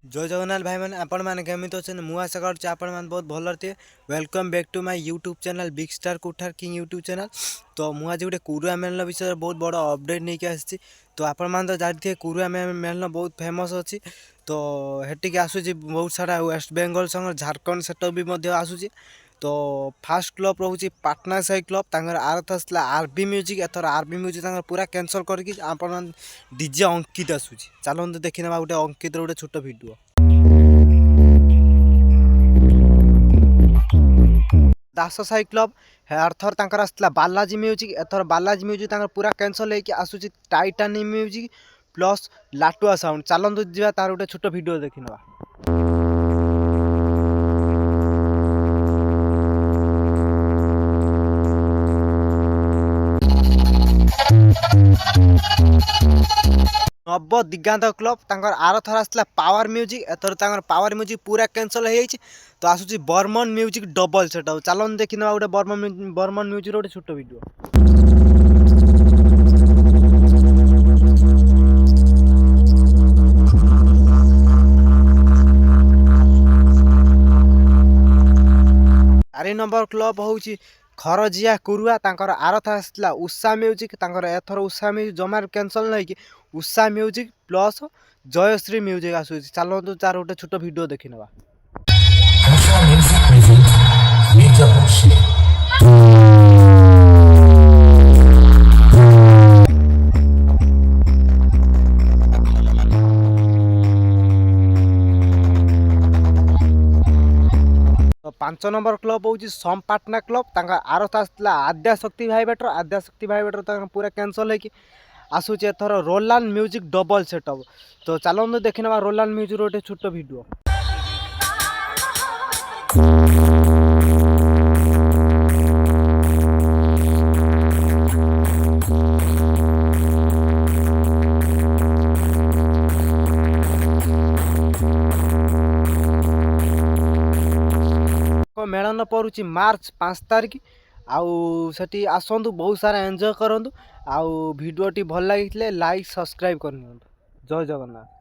जय जगन्नाथ भाई मैंने आपण मैंने केमी अच्छे मुझे आशा कर बहुत भल थे। Welcome back to my YouTube channel big star कुठार किंग यूट्यूब चैनल। तो मुझे आज गोटे कुरुआ मेल विषय बहुत बड़ अपडेट नहीं आसी। तो आपण मैंने तो जानते कुरुआ मेल बहुत फेमस अच्छी। तो हेटिक आसूँ बहुत सारा वेस्ट बेंगल संग झारखंड सेटअप भी आसूँ। तो फास्ट क्लब रोचे पाटना साई क्लब तर आरथ आरबी म्यूजिक एथर आरबी म्यूजिक पूरा कैंसल करके डीजे अंकित आसूँ। चलते देखी ना गोटे अंकित गोटे छोट भिडियो। दास साई क्लब अर्थर तांकर आसला बालाजी म्यूजिक एथर बालाजी म्यूजिक पूरा कैंसल होगी आसूँ टाइटानी म्यूजिक प्लस लाटुआ साउंड। चलते जा तार गोटे छोट भिडियो देखी ना। नव दिगांत क्लब तांकर आरथर आसला पावर म्यूजिक एथर पावर म्यूजिक पूरा कैंसल हो जाए। तो आसूँ बर्मन म्यूजिक डबल सेटअप। चलन देखी ना गोटे बर्मन म्यूजिक गोटे छोट भिडियो। चारि नंबर क्लब हूँ खरजिया कुरुआ तांकर आरथ आसला उषा म्यूजिक एथर उषा म्यूजिक जमार कैंसल नहीं कि Usha music plus Jayashree music आसूँ। चलतु तार गोटे छोट भिडियो देखी ना। तो 5 नंबर क्लब हूँ समपाटना क्लब आरथ आसला आद्याशक्ति भाई बेटर पूरा कैंसल है कि आसूँ एथर रोलान म्यूजिक डबल सेटअप। तो चलते देखी ना रोलान म्यूजिक गोटे छोट भिडियो। मेलन पड़ुची मार्च 5 तारिख आउ सेठी आसतु बहुत सारा एंजॉय करूँ। आउ वीडियो टी भल लगी लाइक सब्सक्राइब करनी। जय जगन्नाथ।